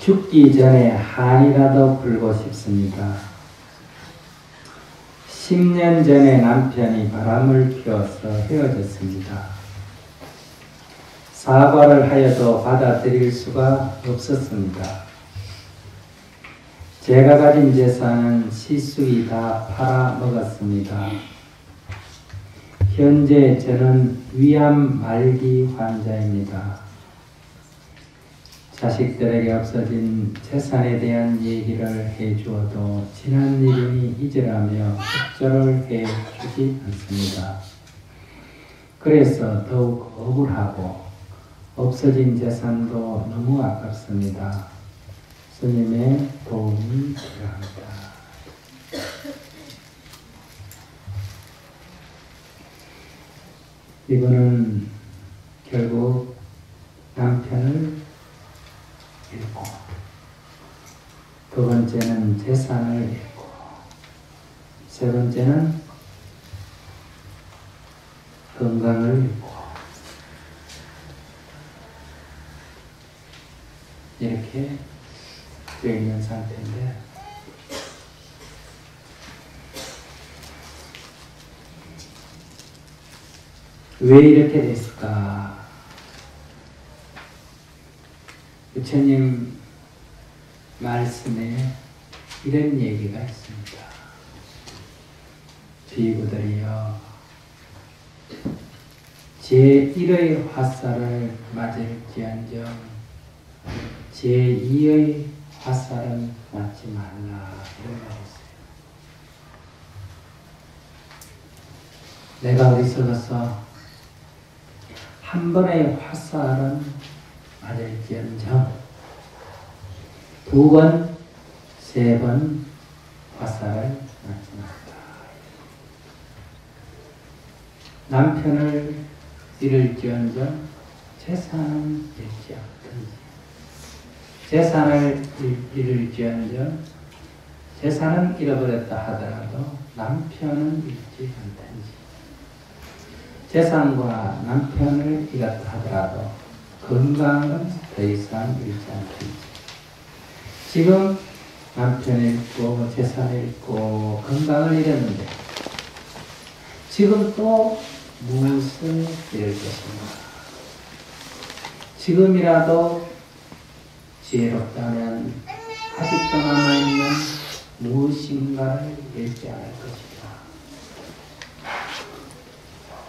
죽기 전에 한이라도 풀고 싶습니다. 10년 전에 남편이 바람을 피워서 헤어졌습니다. 사과를 하여도 받아들일 수가 없었습니다. 제가 가진 재산은 시숙이 다 팔아먹었습니다. 현재 저는 위암 말기 환자입니다. 자식들에게 없어진 재산에 대한 얘기를 해주어도 지난 일이니 잊으라며 협조를 해주지 않습니다. 그래서 더욱 억울하고 없어진 재산도 너무 아깝습니다. 스님의 도움이 필요합니다. 이분은 결국 남편을 잃고, 두 번째는 재산을 잃고, 세 번째는 건강을 잃고, 이렇게 되어 있는 상태인데, 왜 이렇게 됐을까? 부처님 말씀에 이런 얘기가 있습니다. 비구들이여, 제1의 화살을 맞을지언정 제2의 화살은 맞지 말라, 이런 말이 있어요. 내가 어리석어서 한 번의 화살은 맞을지언정 두 번, 세 번 화살을 맞지 말라. 남편을 잃을지언정 재산은 잃지 않든지, 재산을 잃을지언정 재산은 잃어버렸다 하더라도 남편은 잃지 않든지, 재산과 남편을 잃었다 하더라도 건강은 더 이상 잃지 않든지. 지금 남편을 잃고 재산을 잃고 건강을 잃었는데 지금 또 무엇을 잃을 것인가? 지금이라도 지혜롭다면 아직도 남아있는 무엇인가를 잃지 않을 것이다.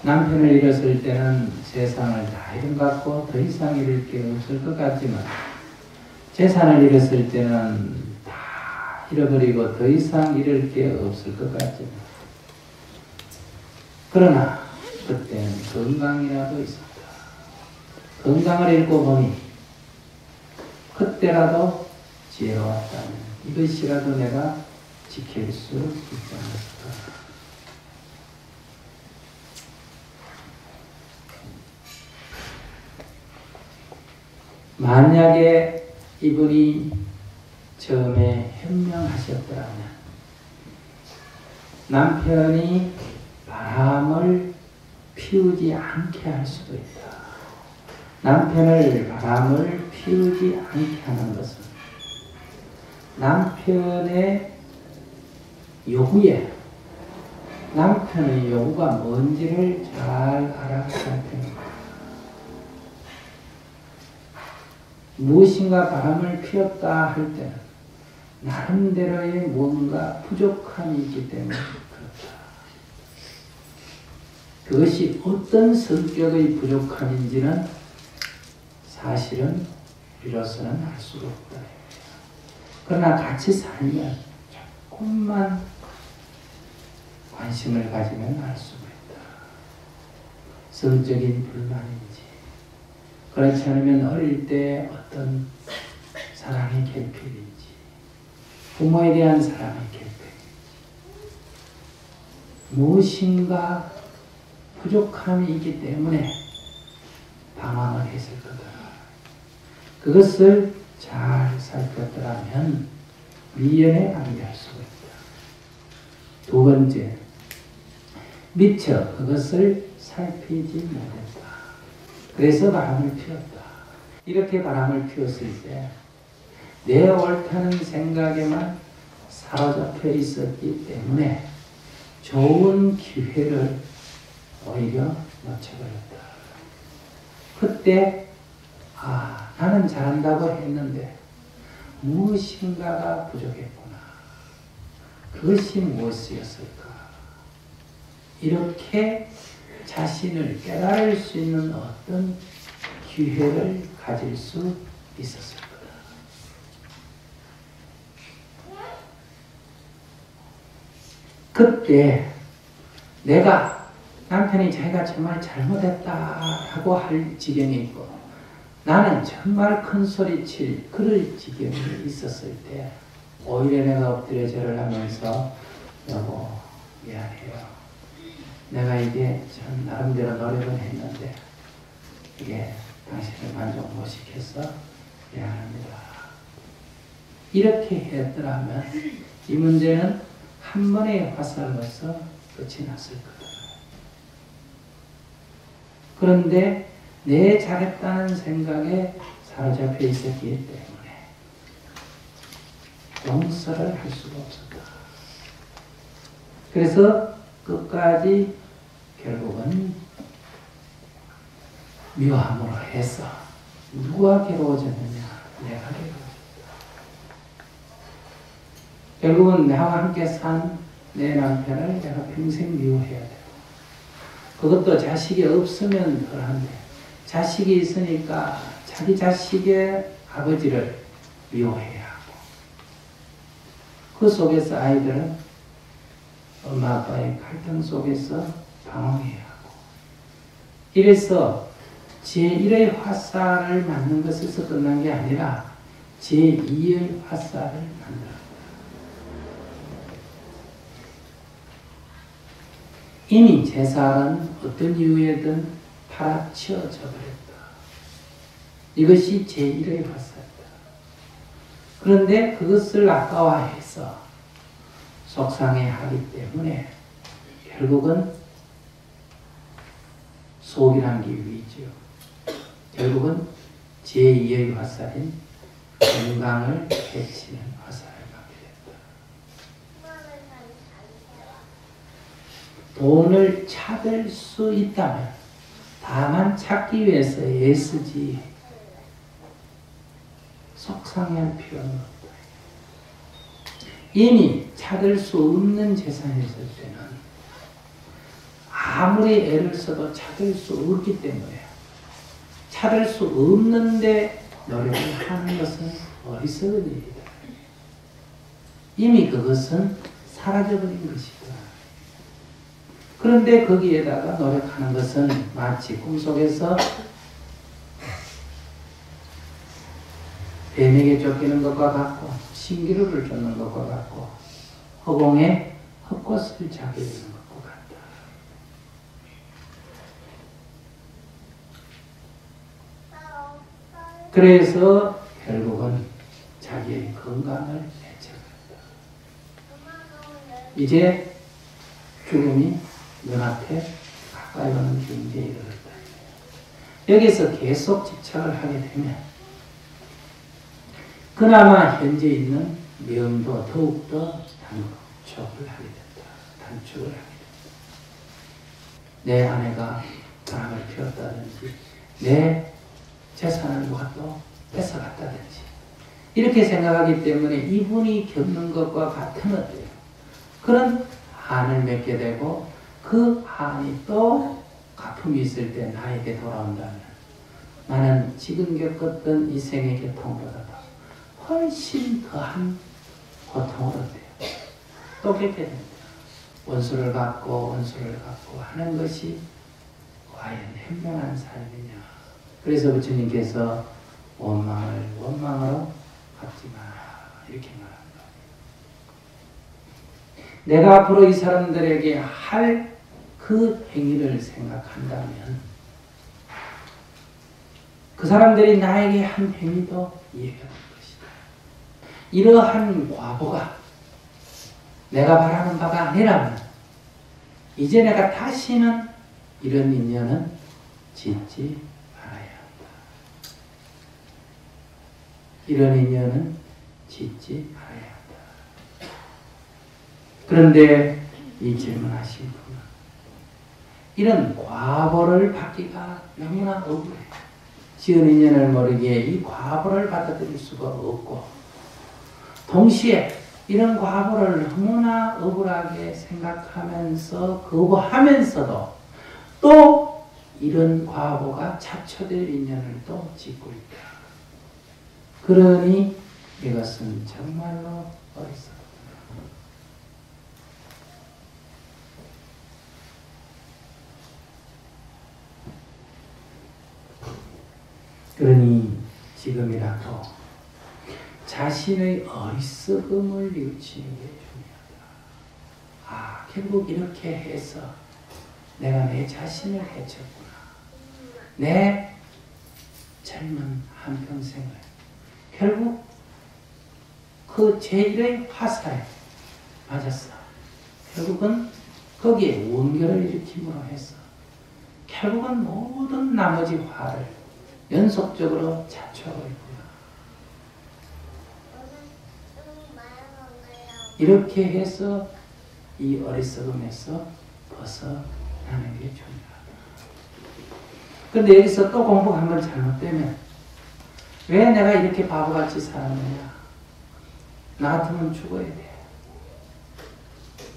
남편을 잃었을 때는 세상을 다 잃은 것 같고 더 이상 잃을 게 없을 것 같지만, 재산을 잃었을 때는 다 잃어버리고 더 이상 잃을 게 없을 것 같지만, 그러나 그때는 건강이라도 있었다. 건강을 잃고 보니 그때라도 지혜로웠다면 이것이라도 내가 지킬 수 있지 않았을까. 만약에 이분이 처음에 현명하셨더라면 남편이 바람을 피우지 않게 할 수도 있다. 남편을 바람을 피우지 않게 하는 것은 남편의 요구에, 남편의 요구가 뭔지를 잘 알아야 됩니다. 무엇인가 바람을 피웠다 할 때는 나름대로의 뭔가 부족함이 있기 때문에 그렇다. 그것이 어떤 성격의 부족함인지는 사실은 비로소는 알 수가 없다. 그러나 같이 살면 조금만 관심을 가지면 알 수가 있다. 성적인 불만인지, 그렇지 않으면 어릴 때 어떤 사랑의 결핍인지, 부모에 대한 사랑의 결핍인지, 무엇인가 부족함이 있기 때문에 방황을 했을 거다. 그것을 잘 살폈더라면 미연에 관계할 수가 있다. 두 번째, 미처 그것을 살피지 못했다. 그래서 바람을 피웠다. 이렇게 바람을 피웠을 때 내 옳다는 생각에만 사로잡혀 있었기 때문에 좋은 기회를 오히려 놓쳐버렸다. 그때 나는 잘한다고 했는데 무엇인가가 부족했구나. 그것이 무엇이었을까? 이렇게 자신을 깨달을 수 있는 어떤 기회를 가질 수 있었을 거다. 그때 내가 남편이 자기가 정말 잘못했다라고 할 지경에 있고 나는 정말 큰 소리칠 그럴 지경에 있었을 때 오히려 내가 엎드려 절을 하면서 여보 미안해요. 내가 이게 참 나름대로 노력은 했는데 이게 당신을 만족 못 시켜서 미안합니다. 이렇게 했더라면 이 문제는 한 번의 화살로서 끝이 났을 거다. 그런데 내 잘했다는 생각에 사로잡혀 있었기 때문에 용서를 할 수가 없었다. 그래서 끝까지 결국은 미워함으로 해서 누가 괴로워졌느냐? 내가 괴로워졌다. 결국은 나와 함께 산 내 남편을 내가 평생 미워해야 되고 그것도 자식이 없으면 덜한데 자식이 있으니까 자기 자식의 아버지를 미워해야 하고 그 속에서 아이들은 엄마 아빠의 갈등 속에서 방황해야 하고 이래서 제1의 화살을 맞는 것에서 끝난 게 아니라 제2의 화살을 만들었다. 이미 제살은 어떤 이유에든 팔아치워져 버렸다. 이것이 제1의 화살이다. 그런데 그것을 아까워해서 속상해하기 때문에 결국은 속이란 게 위죠. 결국은 제2의 화살인 건강을 해치는 화살을 받게 됐다. 돈을 찾을 수 있다면 다만 찾기 위해서 애쓰지 속상해할 필요는 없다. 이미 찾을 수 없는 재산이었을 때는 아무리 애를 써도 찾을 수 없기 때문에 찾을 수 없는데 노력을 하는 것은 어리석은 일이다. 이미 그것은 사라져버린 것이다. 그런데 거기에다가 노력하는 것은 마치 꿈속에서 뱀에게 쫓기는 것과 같고 신기루를 쫓는 것과 같고 허공에 헛것을 잡게 되는 것과 같다. 그래서 결국은 자기의 건강을 해쳐버렸다. 이제 죽음이 눈앞에 가까이 오는 경지에 이르렀다. 여기서 계속 집착을 하게 되면 그나마 현재 있는 명도 더욱더 단축을 하게 된다. 단축을 하게 된다. 내 아내가 바람을 피웠다든지 내 재산을 누가 또 뺏어갔다든지 이렇게 생각하기 때문에 이분이 겪는 것과 같은 어때요? 그런 한을 맺게 되고 그 한이 또 가품이 있을 때 나에게 돌아온다면 나는 지금 겪었던 이 생의 고통보다 훨씬 더한 고통을 얻어요. 또 겪게 됩니다. 원수를 갚고 하는 것이 과연 현명한 삶이냐. 그래서 부처님께서 원망을 원망으로 갚지 마라 이렇게 말합니다. 내가 앞으로 이 사람들에게 할 그 행위를 생각한다면 그 사람들이 나에게 한 행위도 이해가 될 것이다. 이러한 과보가 내가 바라는 바가 아니라면 이제 내가 다시는 이런 인연은 짓지 말아야 한다. 이런 인연은 짓지 말아야 한다. 그런데 이 질문하신 분은 이런 과보를 받기가 너무나 억울해. 지은 인연을 모르기에 이 과보를 받아들일 수가 없고, 동시에 이런 과보를 너무나 억울하게 생각하면서 거부하면서도 또 이런 과보가 자초될 인연을 또 짓고 있다. 그러니 이것은 정말로 어리석다. 그러니 지금이라도 자신의 어리석음을 뉘우치는 게 중요하다. 결국 이렇게 해서 내가 내 자신을 해쳤구나. 내 젊은 한평생을 결국 그 제1의 화살에 맞았어. 결국은 거기에 원결을 일으킴으로 해서 결국은 모든 나머지 화를 연속적으로 자초하고 있구나. 이렇게 해서 이 어리석음에서 벗어나는 게 중요하다. 그런데 여기서 또 공부가 한번 잘못되면 왜 내가 이렇게 바보같이 살았느냐? 나 같으면 죽어야 돼.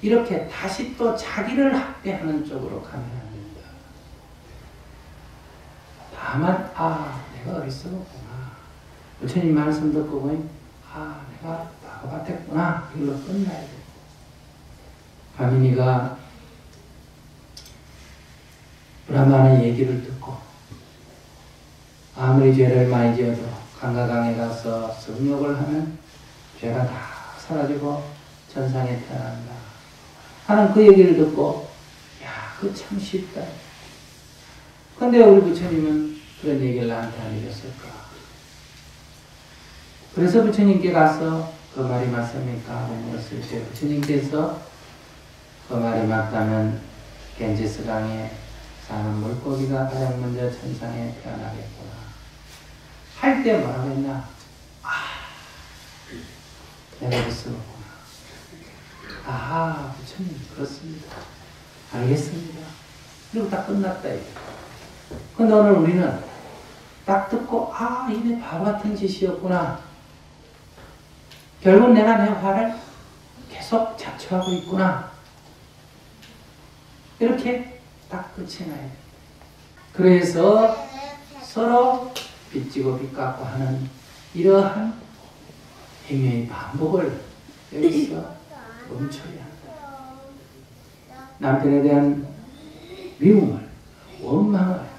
이렇게 다시 또 자기를 학대하는 쪽으로 가면 안 된다. 다만 내가 어리석었구나. 부처님 말씀 듣고 보니 내가 바보 같았구나. 이걸로 끝나야 돼. 가민이가 브라마의 얘기를 듣고 아무리 죄를 많이 지어도 강가강에 가서 성욕을 하면 죄가 다 사라지고 천상에 태어난다 하는 그 얘기를 듣고 그거 참 쉽다. 근데 우리 부처님은 그런 얘기를 나한테 안 해줬을까? 그래서 부처님께 가서 그 말이 맞습니까? 하고 물었을 때 부처님께서 그 말이 맞다면 겐지스 강에 사는 물고기가 가장 먼저 천상에 태어나겠구나 할 때 뭐라고 했나? 내가 어리석었구나. 부처님 그렇습니다. 알겠습니다. 그리고 다 끝났다. 근데 오늘 우리는 딱 듣고 이게 바보 같은 짓이었구나. 결국 내가 내 화를 계속 자초하고 있구나. 이렇게 딱 끝이 나야 돼. 그래서 서로 빚지고 빚갚고 하는 이러한 행위의 반복을 여기서 멈춰야 한다. 남편에 대한 미움을, 원망을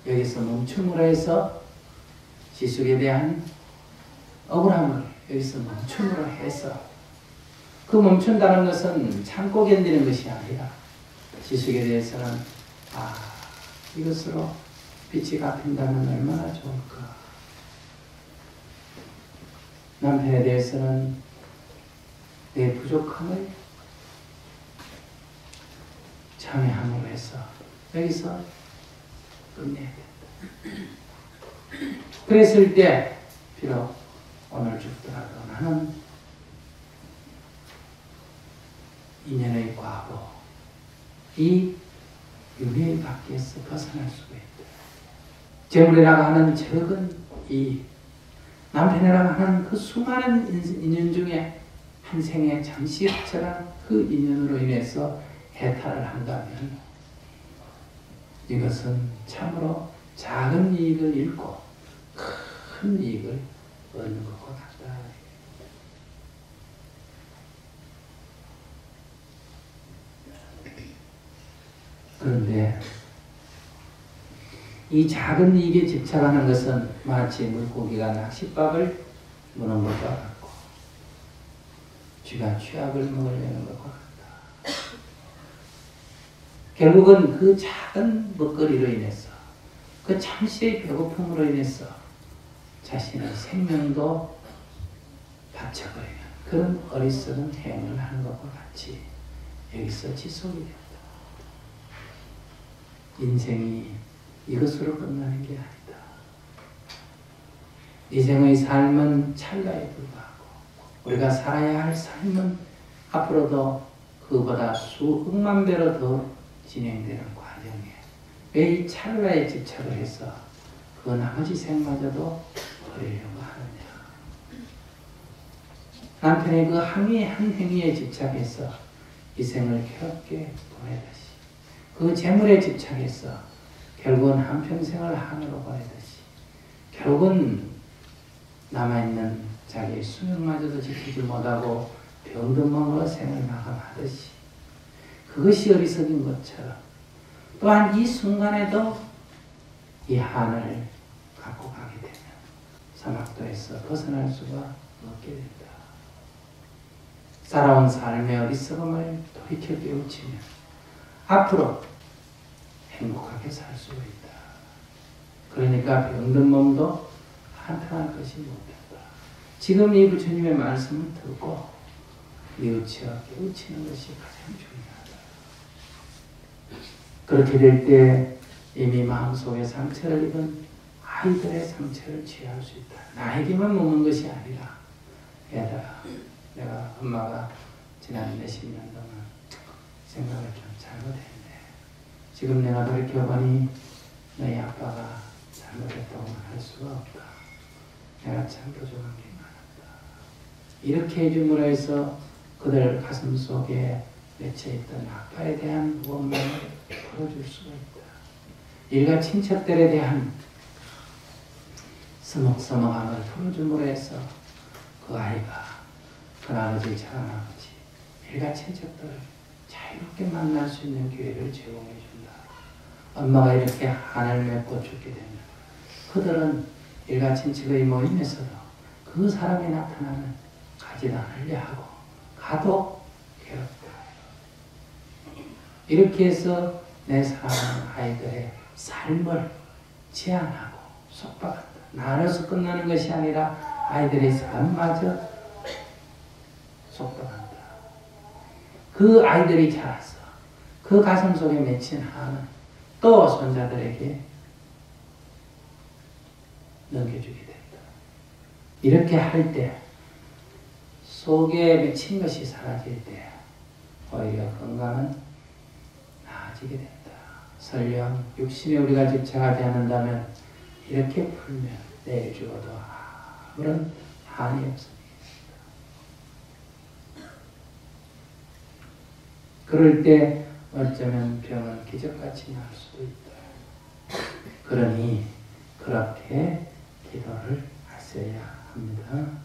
여기서 멈춤으로 해서 지숙에 대한 억울함을 여기서 멈춤으로 해서 그 멈춘다는 것은 참고 견디는 것이 아니라 지숙에 대해서는 이것으로 빛이 갚힌다면 얼마나 좋을까. 남편에 대해서는 내 부족함을 참여함으로 해서 여기서 끝내야 된다. 그랬을 때 비록 오늘 죽더라도 나는 인연의 과거 이 유리의 밖에서 벗어날 수가 있다. 재물이라고 하는 적은 이 남편이라고 하는 그 수많은 인연 중에 한 생에 잠시 확철한 그 인연으로 인해서 해탈을 한다면 이것은 참으로 작은 이익을 잃고 큰 이익을 얻는 것과 같다. 그런데 이 작은 이익에 집착하는 것은 마치 물고기가 낚싯밥을 무는 것과 같고 쥐가 취약을 먹으려는 것과 같다. 결국은 그 작은 먹거리로 인해서 그 잠시의 배고픔으로 인해서 자신의 생명도 바쳐버리는 그런 어리석은 행을 하는 것과 같이 여기서 지속이 된다. 인생이 이것으로 끝나는 게 아니다. 인생의 삶은 찰나에 불과하고 우리가 살아야 할 삶은 앞으로도 그보다 수억만 배로 더 진행되는 과정이에요. 왜 이 찰나에 집착을 해서 그 나머지 생마저도 버리려고 하느냐. 남편의 그 한 행위에 집착해서 이 생을 괴롭게 보내듯이, 그 재물에 집착해서 결국은 한평생을 한으로 보내듯이, 결국은 남아있는 자기의 수명마저도 지키지 못하고 병든 몸으로 생을 마감하듯이, 그것이 어리석인 것처럼 또한 이 순간에도 이 한을 갖고 가게 되면 사막도에서 벗어날 수가 없게 된다. 살아온 삶의 어리석음을 돌이켜 깨우치면 앞으로 행복하게 살 수가 있다. 그러니까 병든 몸도 한탄할 것이 못된다. 지금 이 부처님의 말씀을 듣고 뉘우쳐 깨우치는 것이 가장 중요하다. 그렇게 될 때 이미 마음속에 상처를 입은 아이들의 상처를 치유할 수 있다. 나에게만 머문 것이 아니라, 얘들아, 내가 엄마가 지난 몇십 년 동안 생각을 좀 잘못했네. 지금 내가 돌이켜보니 너희 아빠가 잘못했다고 할 수가 없다. 내가 참 부족한 게 많았다. 이렇게 해줌으로 해서 그들 가슴 속에 맺혀있던 아빠에 대한 원망을 풀어줄 수가 있다. 일가 친척들에 대한 서먹서먹함을 풀어줌으로 해서 그 아이가 큰아버지, 작은아버지, 일가 친척들을 자유롭게 만날 수 있는 기회를 제공해 준다. 엄마가 이렇게 한을 맺고 죽게 되면 그들은 일가 친척의 모임에서도 그 사람이 나타나면 가지도 않으려 하고 가도 괴롭다. 이렇게 해서 내 사랑하는 아이들의 삶을 제한하고 속박한다. 나눠서 끝나는 것이 아니라 아이들의 삶마저 속박한다. 그 아이들이 자라서 그 가슴 속에 맺힌 한은 또 손자들에게 넘겨주게 된다. 이렇게 할 때 속에 맺힌 것이 사라질 때 오히려 건강은 나아지게 된다. 설령 육신에 우리가 집착하지 않는다면 이렇게 풀면 내일 죽어도 아무런 한이 없습니다. 그럴 때 어쩌면 병은 기적같이 날 수도 있다. 그러니 그렇게 기도를 하셔야 합니다.